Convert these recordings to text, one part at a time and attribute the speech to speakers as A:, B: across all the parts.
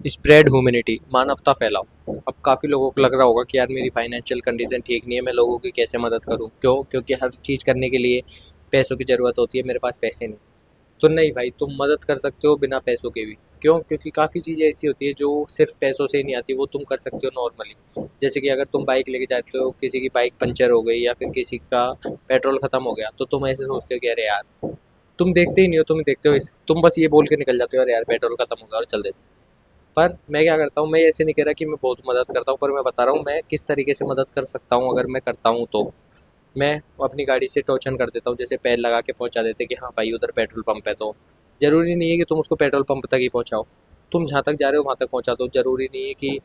A: Spread humanity, मानवता फैलाओ। अब काफ़ी लोगों को लग रहा होगा कि यार मेरी फाइनेंशियल कंडीशन ठीक नहीं है, मैं लोगों की कैसे मदद करूं। क्यों? क्योंकि हर चीज़ करने के लिए पैसों की ज़रूरत होती है, मेरे पास पैसे नहीं। तो नहीं भाई, तुम मदद कर सकते हो बिना पैसों के भी। क्यों? क्योंकि काफ़ी चीज़ें ऐसी होती है जो सिर्फ पैसों से ही नहीं आती, वो तुम कर सकते हो नॉर्मली। जैसे कि अगर तुम बाइक लेके जाते हो, किसी की बाइक पंचर हो गई या फिर किसी का पेट्रोल ख़त्म हो गया, तो तुम ऐसे सोचते हो कि अरे यार, तुम देखते ही नहीं हो, तुम देखते हो तुम बस ये बोल के निकल जाते हो अरे यार पेट्रोल ख़त्म हो गया और चल देते। पर मैं क्या करता हूँ, मैं ऐसे नहीं कह रहा कि मैं बहुत मदद करता हूँ, पर मैं बता रहा हूँ मैं किस तरीके से मदद कर सकता हूँ अगर मैं करता हूँ तो। मैं अपनी गाड़ी से टोचन कर देता हूँ, जैसे पैर लगा के पहुँचा देते कि हाँ भाई उधर पेट्रोल पंप है। तो ज़रूरी नहीं है कि तुम उसको पेट्रोल पंप तक ही पहुँचाओ, तुम जहाँ तक जा रहे हो वहाँ तक पहुँचा दो। ज़रूरी नहीं है कि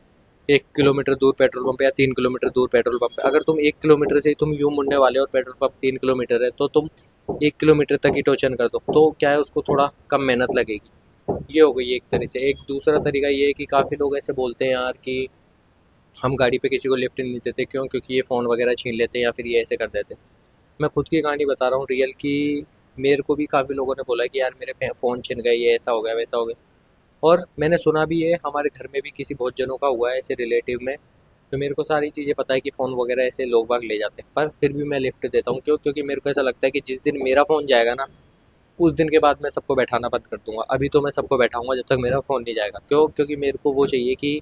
A: 1 किलोमीटर दूर पेट्रोल पंप है या 3 किलोमीटर दूर पेट्रोल पंप है। अगर तुम 1 किलोमीटर से ही तुम यूँ मुड़ने वाले हो और पेट्रोल पंप 3 किलोमीटर है, तो तुम 1 किलोमीटर तक ही टोचन कर दो, तो क्या है उसको थोड़ा कम मेहनत लगेगी। ये हो गई एक तरह से। एक दूसरा तरीका ये है कि काफ़ी लोग ऐसे बोलते हैं यार कि हम गाड़ी पे किसी को लिफ्ट नहीं देते। क्यों? क्योंकि ये फ़ोन वगैरह छीन लेते हैं या फिर ये ऐसे कर देते हैं। मैं खुद की कहानी बता रहा हूँ रियल की। मेरे को भी काफ़ी लोगों ने बोला कि यार मेरे फ़ोन छिन गए, ये ऐसा हो गया वैसा हो गया। और मैंने सुना भी है, हमारे घर में भी किसी बहुत जनों का हुआ है ऐसे रिलेटिव में। तो मेरे को सारी चीज़ें पता है कि फ़ोन वगैरह ऐसे लोग बाग ले जाते हैं, पर फिर भी मैं लिफ्ट देता हूँ। क्यों? क्योंकि मेरे को ऐसा लगता है कि जिस दिन मेरा फ़ोन जाएगा ना, उस दिन के बाद मैं सबको बैठाना बंद कर दूंगा। अभी तो मैं सबको बैठाऊंगा जब तक मेरा फ़ोन नहीं जाएगा। क्यों? क्योंकि मेरे को वो चाहिए कि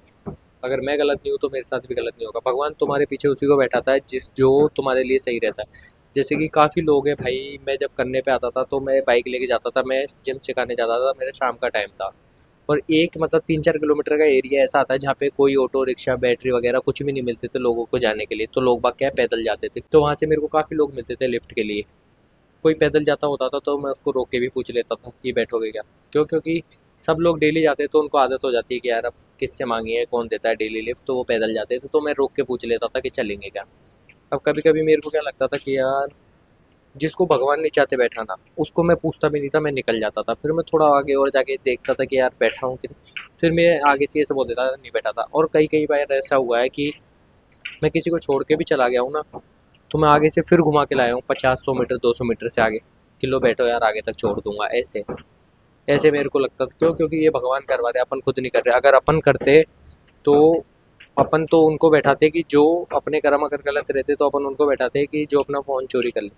A: अगर मैं गलत नहीं हूँ तो मेरे साथ भी गलत नहीं होगा। भगवान तुम्हारे पीछे उसी को बैठाता है जिस जो तुम्हारे लिए सही रहता है। जैसे कि काफ़ी लोग हैं भाई, मैं जब करने पे आता था तो मैं बाइक लेके जाता था, मैं जिम सिखाने जाता था, मेरा शाम का टाइम था। और एक मतलब 3-4 किलोमीटर का एरिया ऐसा आता है जहाँ पे कोई ऑटो रिक्शा बैटरी वगैरह कुछ भी नहीं मिलते थे लोगों को जाने के लिए। तो लोग बाग क्या है, पैदल जाते थे। तो वहाँ से मेरे को काफ़ी लोग मिलते थे लिफ्ट के लिए। कोई पैदल जाता होता था तो मैं उसको रोक के भी पूछ लेता था कि बैठोगे क्या। क्यों? क्योंकि सब लोग डेली जाते हैं तो उनको आदत हो जाती है कि यार अब किससे मांगी है, कौन देता है डेली लिफ्ट, तो वो पैदल जाते थे। तो मैं रोक के पूछ लेता था कि चलेंगे क्या। अब कभी कभी मेरे को क्या लगता था कि यार जिसको भगवान नहीं चाहते बैठाना, उसको मैं पूछता भी नहीं था, मैं निकल जाता था। फिर मैं थोड़ा आगे और जाके देखता था कि यार बैठा हूँ कि नहीं। फिर मैं आगे से ये सब बोल देता था नहीं बैठा था। और कई कई बार ऐसा हुआ है कि मैं किसी को छोड़ के भी चला गया हूँ ना, तो मैं आगे से फिर घुमा के लाया हूँ 50-100 मीटर 200 मीटर से आगे, कि लो बैठो यार आगे तक छोड़ दूंगा। ऐसे ऐसे मेरे को लगता था। क्यों? क्योंकि ये भगवान करवा रहे, अपन खुद नहीं कर रहे। अगर अपन करते तो अपन तो उनको बैठाते कि जो अपने कर्म अगर गलत रहते तो अपन उनको बैठाते कि जो अपना फ़ोन चोरी कर ले।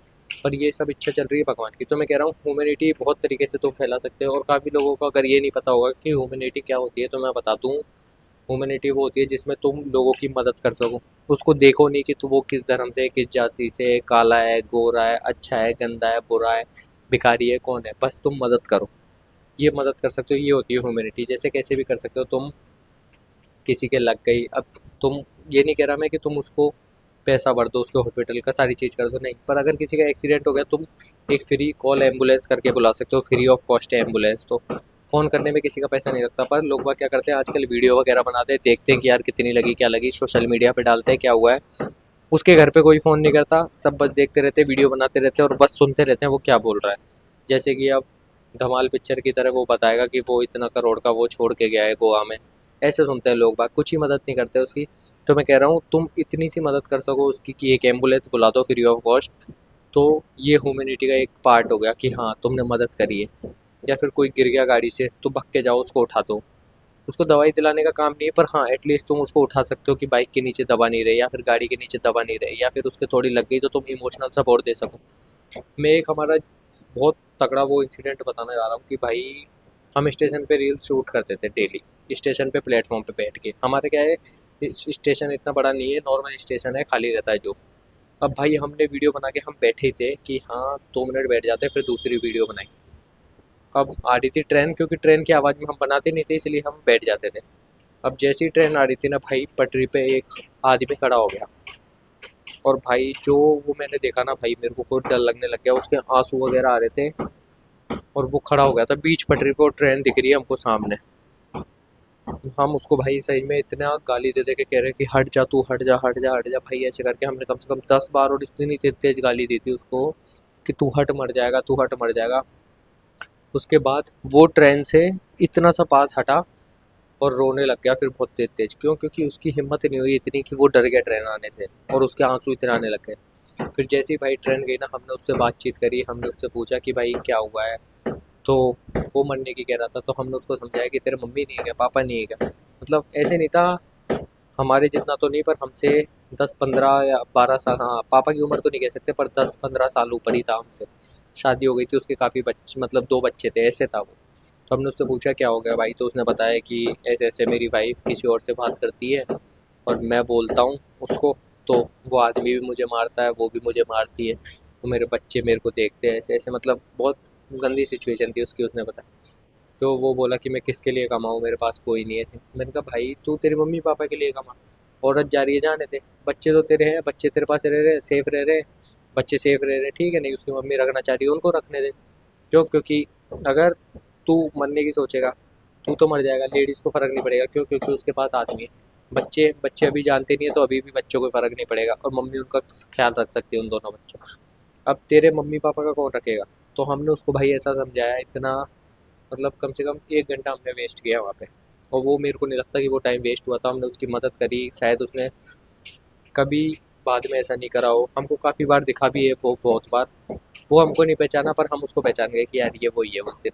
A: पर ये सब इच्छा चल रही है भगवान की। तो मैं कह रहा हूँ ह्यूमैनिटी बहुत तरीके से तुम फैला सकते हो। और काफ़ी लोगों को अगर ये नहीं पता होगा कि ह्यूमैनिटी क्या होती है, तो मैं बता दूँ। ह्यूमैनिटी वो होती है जिसमें तुम लोगों की मदद कर सको। उसको देखो नहीं कि तो वो किस धर्म से, किस जाति से, काला है, गोरा है, अच्छा है, गंदा है, बुरा है, भिखारी है, कौन है, बस तुम मदद करो। ये मदद कर सकते हो, ये होती है ह्यूमैनिटी। जैसे कैसे भी कर सकते हो तुम। किसी के लग गई, अब तुम, ये नहीं कह रहा मैं कि तुम उसको पैसा भर दो, उसके हॉस्पिटल का सारी चीज़ कर दो, नहीं। पर अगर किसी का एक्सीडेंट हो गया, तुम एक फ्री कॉल एम्बुलेंस करके बुला सकते हो, फ्री ऑफ कॉस्ट है एम्बुलेंस। तो फ़ोन करने में किसी का पैसा नहीं लगता। पर लोग बाग क्या करते हैं आजकल, वीडियो वगैरह बनाते हैं, देखते हैं कि यार कितनी लगी, क्या लगी, सोशल मीडिया पे डालते हैं क्या हुआ है। उसके घर पे कोई फ़ोन नहीं करता, सब बस देखते रहते हैं, वीडियो बनाते रहते हैं और बस सुनते रहते हैं वो क्या बोल रहा है। जैसे कि अब धमाल पिक्चर की तरह वो बताएगा कि वो इतना करोड़ का वो छोड़ के गया है गोवा में। ऐसे सुनते हैं लोग बाग, कुछ ही मदद नहीं करते उसकी। तो मैं कह रहा हूँ तुम इतनी सी मदद कर सको उसकी कि एक एम्बुलेंस बुला दो फ्री ऑफ कॉस्ट। तो ये ह्यूमैनिटी का एक पार्ट हो गया कि हाँ तुमने मदद करी है। या फिर कोई गिर गया गाड़ी से तो भग के जाओ उसको उठा दो। उसको दवाई दिलाने का काम नहीं है, पर हाँ एटलीस्ट तुम उसको उठा सकते हो कि बाइक के नीचे दबा नहीं रहे या फिर गाड़ी के नीचे दबा नहीं रहे, या फिर उसके थोड़ी लग गई तो तुम इमोशनल सपोर्ट दे सको। मैं एक हमारा बहुत तगड़ा वो इंसिडेंट बताने जा रहा हूँ कि भाई हम स्टेशन पे रील्स शूट करते थे डेली। स्टेशन पे प्लेटफॉर्म पे बैठ के, हमारे क्या है, स्टेशन इतना बड़ा नहीं है, नॉर्मल स्टेशन है, खाली रहता है जो। अब भाई हमने वीडियो बना के हम बैठे ही थे कि हाँ 2 मिनट बैठ जाते, फिर दूसरी वीडियो बनाई। अब आ रही थी ट्रेन, क्योंकि ट्रेन की आवाज़ में हम बनाते नहीं थे इसलिए हम बैठ जाते थे। अब जैसी ही ट्रेन आ रही थी ना भाई, पटरी पे एक आदमी खड़ा हो गया। और भाई जो वो मैंने देखा ना भाई, मेरे को खुद डर लगने लग गया, उसके आंसू वगैरह आ रहे थे। और वो खड़ा हो गया था बीच पटरी पे और ट्रेन दिख रही है हमको सामने। हम उसको भाई सही में इतना गाली दे दे के कह रहे हैं कि हट जा तू, हट जा हट जा हट जा भाई, ऐसे करके हमने कम से कम 10 बार और इतनी तेज तेज गाली दी थी उसको कि तू हट मर जाएगा, तू हट मर जाएगा। उसके बाद वो ट्रेन से इतना सा पास हटा और रोने लग गया फिर बहुत तेज तेज। क्यों? क्योंकि उसकी हिम्मत नहीं हुई इतनी कि वो डर गया ट्रेन आने से, और उसके आंसू इतने आने लग गए। फिर जैसे ही भाई ट्रेन गई ना, हमने उससे बातचीत करी, हमने उससे पूछा कि भाई क्या हुआ है। तो वो मरने की कह रहा था, तो हमने उसको समझाया कि तेरे मम्मी नहीं है क्या, पापा नहीं है क्या। मतलब ऐसे नहीं था, हमारे जितना तो नहीं, पर हमसे 10-15 या 12 साल, हाँ पापा की उम्र तो नहीं कह सकते, पर 10-15 साल ऊपर ही था हमसे। शादी हो गई थी उसके, काफ़ी बच्चे, मतलब 2 बच्चे थे, ऐसे था वो। तो हमने उससे पूछा क्या हो गया भाई, तो उसने बताया कि ऐसे ऐसे मेरी वाइफ किसी और से बात करती है, और मैं बोलता हूँ उसको, तो वो आदमी भी मुझे मारता है, वो भी मुझे मारती है, तो मेरे बच्चे मेरे को देखते हैं ऐसे ऐसे, मतलब बहुत गंदी सिचुएशन थी उसकी, उसने बताया। तो वो बोला कि मैं किसके लिए कमाऊँ, मेरे पास कोई नहीं है ऐसे। मैंने कहा भाई तू तेरे मम्मी पापा के लिए कमा, औरत जा रही है जाने दे, बच्चे तो तेरे हैं, बच्चे तेरे पास रह रहे, सेफ रह रहे, बच्चे सेफ रह रहे, ठीक है, नहीं उसकी मम्मी रखना चाह रही है उनको रखने दे। क्यों? क्योंकि अगर तू मरने की सोचेगा, तू तो मर जाएगा, लेडीज़ को फ़र्क नहीं पड़ेगा। क्यों? क्योंकि उसके पास आदमी है। बच्चे बच्चे अभी जानते नहीं है, तो अभी भी बच्चों को फ़र्क नहीं पड़ेगा, और मम्मी उनका ख्याल रख सकती है उन दोनों बच्चों का। अब तेरे मम्मी पापा का कौन रखेगा? तो हमने उसको भाई ऐसा समझाया इतना, मतलब कम से कम 1 घंटा हमने वेस्ट किया वहाँ पे, और वो मेरे को नहीं लगता कि वो टाइम वेस्ट हुआ था। हमने उसकी मदद करी, शायद उसने कभी बाद में ऐसा नहीं करा हो। हमको काफ़ी बार दिखा भी है, वो बहुत बार। वो हमको नहीं पहचाना, पर हम उसको पहचान गए कि यार ये वही है उस दिन।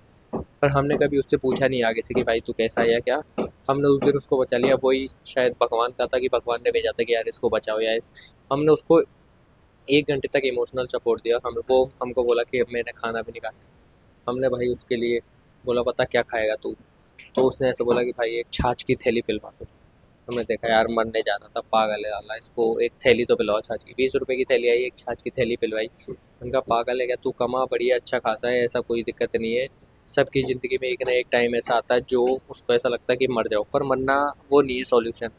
A: पर हमने कभी उससे पूछा नहीं आगे से कि भाई तू कैसा है या क्या। हमने उस दिन उसको बचा लिया, वही शायद भगवान का था कि भगवान ने भेजा था कि यार इसको बचाओ, या हमने उसको 1 घंटे तक इमोशनल सपोर्ट दिया। हम वो हमको बोला कि अब मैंने खाना भी नहीं खाया। हमने भाई उसके लिए बोला बता क्या खाएगा तू, तो उसने ऐसे बोला कि भाई एक छाछ की थैली पिलवा दो। हमने देखा यार मरने जा रहा था, पागल है साला, इसको एक थैली तो पिलवाओ छाछ की। 20 रुपए की थैली आई, एक छाछ की थैली पिलवाई। उनका पागल है क्या, तू कमा बढ़िया अच्छा खासा है, ऐसा कोई दिक्कत नहीं है। सबकी ज़िंदगी में एक ना एक टाइम ऐसा आता है जो उसको ऐसा लगता है कि मर जाओ, पर मरना वो नहीं है सॉल्यूशन।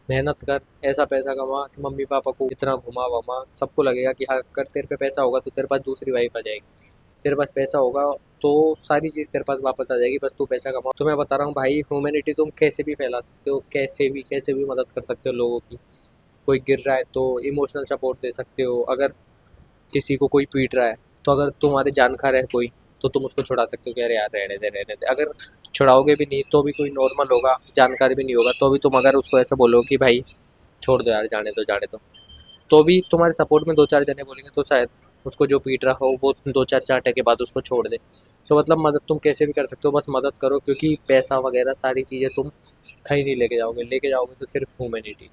A: मेहनत कर, ऐसा पैसा कमा कि मम्मी पापा को इतना घुमा वमा, सबको लगेगा कि हाँ अगर तेरे पे पैसा होगा तो तेरे पास दूसरी वाइफ आ जाएगी, तेरे पास पैसा होगा तो सारी चीज़ तेरे पास वापस आ जाएगी, बस तू पैसा कमाओ। तो मैं बता रहा हूँ भाई, ह्यूमैनिटी तुम कैसे भी फैला सकते हो, कैसे भी मदद कर सकते हो लोगों की। कोई गिर रहा है तो इमोशनल सपोर्ट दे सकते हो, अगर किसी को कोई पीट रहा है तो अगर तुम्हारे जानकार है कोई, तो तुम उसको छुड़ा सकते हो कि अरे यार रहने दे। अगर छुड़ाओगे भी नहीं तो भी कोई नॉर्मल होगा, जानकार भी नहीं होगा, तो भी तुम अगर उसको ऐसा बोलो कि भाई छोड़ दो यार, जाने दो जाने दो, तो भी तुम्हारे सपोर्ट में 2-4 जने बोलेंगे, तो शायद उसको जो पीट रहा हो वो 2-4 चांटे के बाद उसको छोड़ दे। तो मतलब मदद तुम कैसे भी कर सकते हो, बस मदद करो, क्योंकि पैसा वगैरह सारी चीज़ें तुम कहीं नहीं लेके जाओगे तो सिर्फ ह्यूमैनिटी,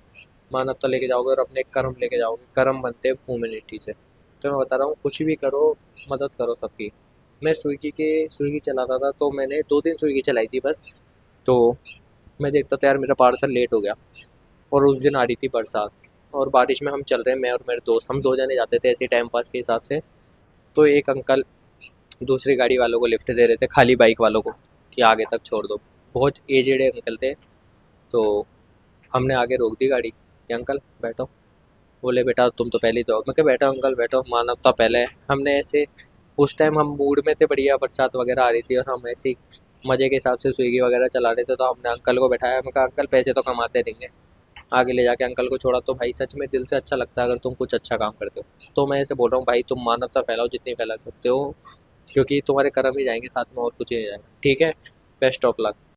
A: मानवता लेके जाओगे, और अपने कर्म लेके जाओगे, कर्म बनते हैं ह्यूमैनिटी से। तो मैं बता रहा हूँ कुछ भी करो, मदद करो सबकी। मैं स्विगी चलाता था, तो मैंने 2 दिन स्विगी चलाई थी बस। तो मैं देखता था यार मेरा पार्सल लेट हो गया, और उस दिन आ रही थी बरसात, और बारिश में हम चल रहे हैं, मैं और मेरे दोस्त, हम 2 जने जाते थे ऐसे टाइम पास के हिसाब से। तो एक अंकल दूसरी गाड़ी वालों को लिफ्ट दे रहे थे, खाली बाइक वालों को, कि आगे तक छोड़ दो। बहुत एजेड अंकल थे। तो हमने आगे रोक दी गाड़ी कि अंकल बैठो। बोले बेटा तुम तो पहले ही तो, मैं कहा बैठो अंकल बैठो, मानवता पहले है। हमने ऐसे उस टाइम हम मूड में थे, बढ़िया बरसात वगैरह आ रही थी, और हम ऐसे ही मज़े के हिसाब से स्विगी वगैरह चला रहे थे। तो हमने अंकल को बैठाया, मैं कहा अंकल पैसे तो कमाते रहेंगे। आगे ले जाके अंकल को छोड़ा, तो भाई सच में दिल से अच्छा लगता है अगर तुम कुछ अच्छा काम करते हो। तो मैं ऐसे बोल रहा हूँ भाई, तुम मानवता फैलाओ जितनी फैला सकते हो, क्योंकि तुम्हारे कर्म ही जाएंगे साथ में, और कुछ ही नहीं जाएगा। ठीक है, बेस्ट ऑफ लक।